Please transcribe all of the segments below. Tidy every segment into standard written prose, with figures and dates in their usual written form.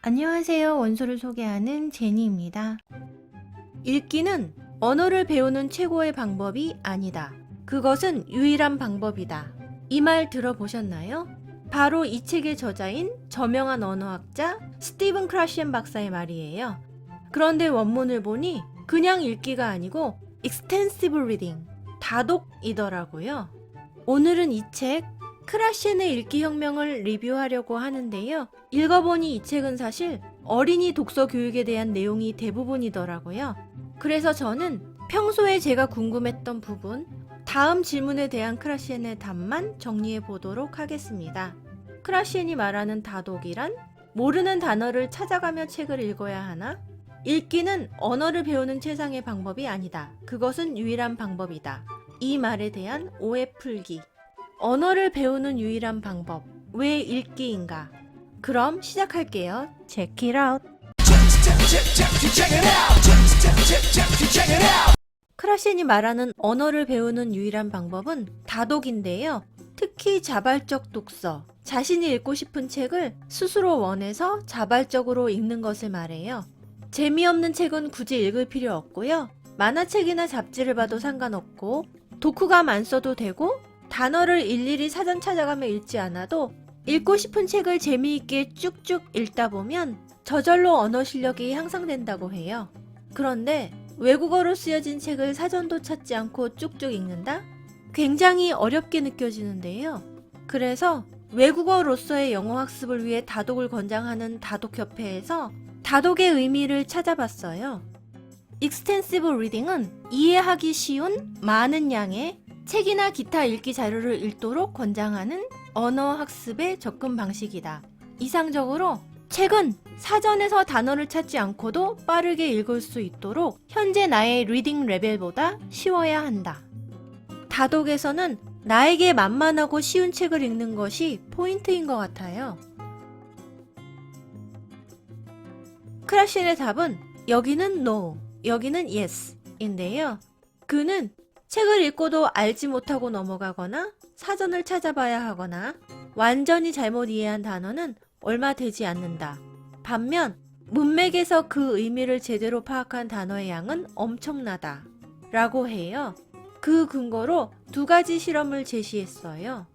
안녕하세요. 원소를 소개하는 제니입니다. 읽기는 언어를 배우는 최고의 방법이 아니다. 그것은 유일한 방법이다. 이 말 들어보셨나요? 바로 이 책의 저자인 저명한 언어학자 스티븐 크라시엔 박사의 말이에요. 그런데 원문을 보니 그냥 읽기가 아니고 extensive reading, 다독이더라고요. 오늘은 이 책 크라시엔의 읽기 혁명을 리뷰하려고 하는데요. 읽어보니 이 책은 사실 어린이 독서 교육에 대한 내용이 대부분이더라고요. 그래서 저는 평소에 제가 궁금했던 부분, 다음 질문에 대한 크라시엔의 답만 정리해 보도록 하겠습니다. 크라시엔이 말하는 다독이란 모르는 단어를 찾아가며 책을 읽어야 하나? 읽기는 언어를 배우는 최상의 방법이 아니다. 그것은 유일한 방법이다. 이 말에 대한 오해 풀기. 언어를 배우는 유일한 방법, 왜 읽기인가? 그럼 시작할게요. Check it out. 크라시엔이 말하는 언어를 배우는 유일한 방법은 다독인데요. 특히 자발적 독서, 자신이 읽고 싶은 책을 스스로 원해서 자발적으로 읽는 것을 말해요. 재미없는 책은 굳이 읽을 필요 없고요. 만화책이나 잡지를 봐도 상관없고, 독후감 안 써도 되고, 단어를 일일이 사전 찾아가며 읽지 않아도 읽고 싶은 책을 재미있게 쭉쭉 읽다 보면 저절로 언어 실력이 향상된다고 해요. 그런데 외국어로 쓰여진 책을 사전도 찾지 않고 쭉쭉 읽는다? 굉장히 어렵게 느껴지는데요. 그래서 외국어로서의 영어 학습을 위해 다독을 권장하는 다독협회에서 다독의 의미를 찾아봤어요. Extensive Reading은 이해하기 쉬운 많은 양의 책이나 기타 읽기 자료를 읽도록 권장하는 언어 학습의 접근 방식이다. 이상적으로 책은 사전에서 단어를 찾지 않고도 빠르게 읽을 수 있도록 현재 나의 리딩 레벨보다 쉬워야 한다. 다독에서는 나에게 만만하고 쉬운 책을 읽는 것이 포인트인 것 같아요. 크라시엔의 답은 여기는 no, 여기는 yes 인데요. 그는 책을 읽고도 알지 못하고 넘어가거나 사전을 찾아봐야 하거나 완전히 잘못 이해한 단어는 얼마 되지 않는다. 반면 문맥에서 그 의미를 제대로 파악한 단어의 양은 엄청나다 라고 해요. 그 근거로 두 가지 실험을 제시했어요.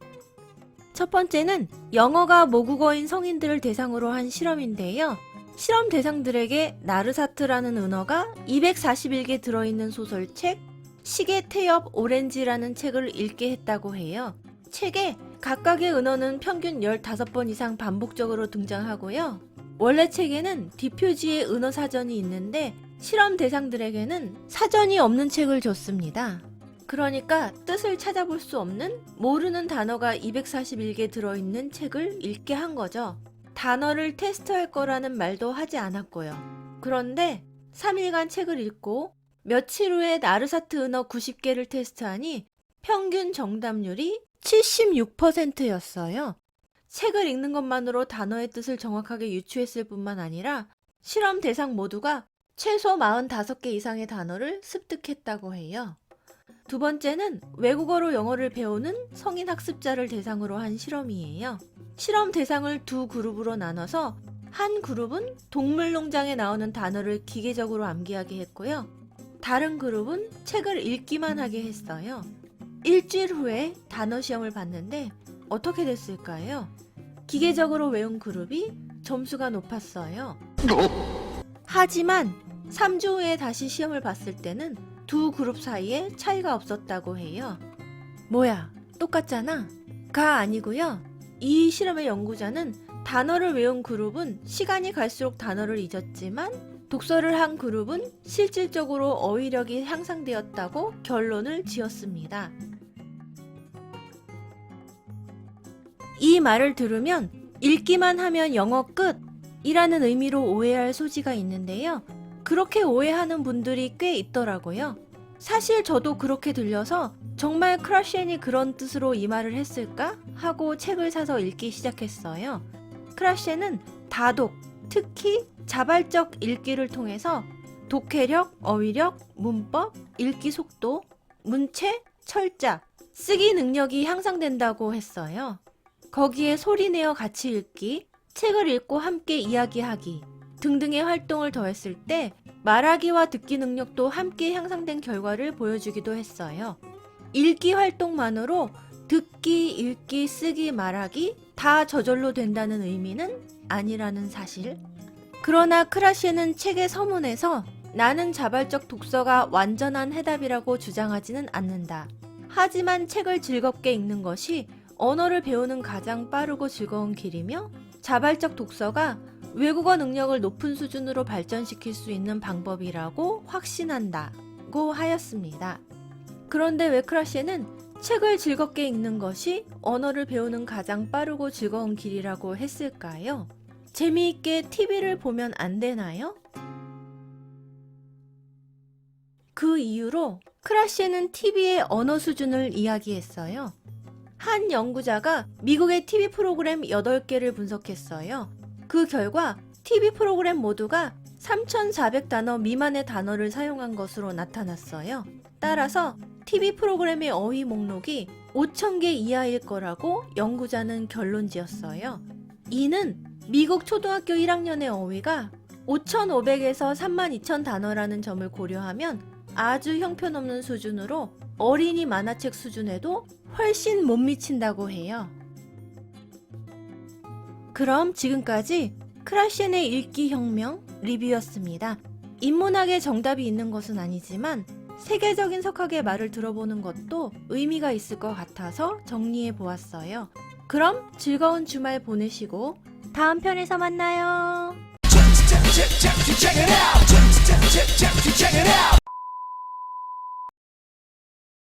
첫 번째는 영어가 모국어인 성인들을 대상으로 한 실험인데요. 실험 대상들에게 나르사트라는 은어가 241개 들어있는 소설책 시계 태엽 오렌지라는 책을 읽게 했다고 해요. 책에 각각의 은어는 평균 15번 이상 반복적으로 등장하고요. 원래 책에는 뒷표지에 은어 사전이 있는데 실험 대상들에게는 사전이 없는 책을 줬습니다. 그러니까 뜻을 찾아볼 수 없는 모르는 단어가 241개 들어있는 책을 읽게 한 거죠. 단어를 테스트할 거라는 말도 하지 않았고요. 그런데 3일간 책을 읽고 며칠 후에 나르사트 은어 90개를 테스트하니 평균 정답률이 76%였어요. 책을 읽는 것만으로 단어의 뜻을 정확하게 유추했을 뿐만 아니라 실험 대상 모두가 최소 45개 이상의 단어를 습득했다고 해요. 두 번째는 외국어로 영어를 배우는 성인 학습자를 대상으로 한 실험이에요. 실험 대상을 두 그룹으로 나눠서 한 그룹은 동물농장에 나오는 단어를 기계적으로 암기하게 했고요. 다른 그룹은 책을 읽기만 하게 했어요. 일주일 후에 단어 시험을 봤는데 어떻게 됐을까요? 기계적으로 외운 그룹이 점수가 높았어요. 하지만 3주 후에 다시 시험을 봤을 때는 두 그룹 사이에 차이가 없었다고 해요. 뭐야, 똑같잖아? 가 아니고요. 이 실험의 연구자는 단어를 외운 그룹은 시간이 갈수록 단어를 잊었지만 독서를 한 그룹은 실질적으로 어휘력이 향상되었다고 결론을 지었습니다. 이 말을 들으면 읽기만 하면 영어 끝이라는 의미로 오해할 소지가 있는데요. 그렇게 오해하는 분들이 꽤 있더라고요. 사실 저도 그렇게 들려서 정말 크라시엔이 그런 뜻으로 이 말을 했을까? 하고 책을 사서 읽기 시작했어요. 크라시엔은 다독, 특히 자발적 읽기를 통해서 독해력, 어휘력, 문법, 읽기 속도, 문체, 철자, 쓰기 능력이 향상된다고 했어요. 거기에 소리내어 같이 읽기, 책을 읽고 함께 이야기하기 등등의 활동을 더했을 때 말하기와 듣기 능력도 함께 향상된 결과를 보여주기도 했어요. 읽기 활동만으로 듣기, 읽기, 쓰기, 말하기 다 저절로 된다는 의미는 아니라는 사실. 그러나 크라시에는 책의 서문에서 나는 자발적 독서가 완전한 해답이라고 주장하지는 않는다. 하지만 책을 즐겁게 읽는 것이 언어를 배우는 가장 빠르고 즐거운 길이며 자발적 독서가 외국어 능력을 높은 수준으로 발전시킬 수 있는 방법이라고 확신한다고 하였습니다. 그런데 왜 크라시에는 책을 즐겁게 읽는 것이 언어를 배우는 가장 빠르고 즐거운 길이라고 했을까요? 재미있게 TV를 보면 안 되나요? 그 이유로 크라시에는 TV의 언어 수준을 이야기했어요. 한 연구자가 미국의 TV 프로그램 8개를 분석했어요. 그 결과 TV 프로그램 모두가 3,400단어 미만의 단어를 사용한 것으로 나타났어요. 따라서 TV 프로그램의 어휘 목록이 5,000개 이하일 거라고 연구자는 결론 지었어요. 이는 미국 초등학교 1학년의 어휘가 5,500에서 32,000 단어라는 점을 고려하면 아주 형편없는 수준으로 어린이 만화책 수준에도 훨씬 못 미친다고 해요. 그럼 지금까지 크라시엔의 읽기 혁명 리뷰였습니다. 인문학에 정답이 있는 것은 아니지만 세계적인 석학의 말을 들어보는 것도 의미가 있을 것 같아서 정리해 보았어요. 그럼 즐거운 주말 보내시고 다음 편에서 만나요.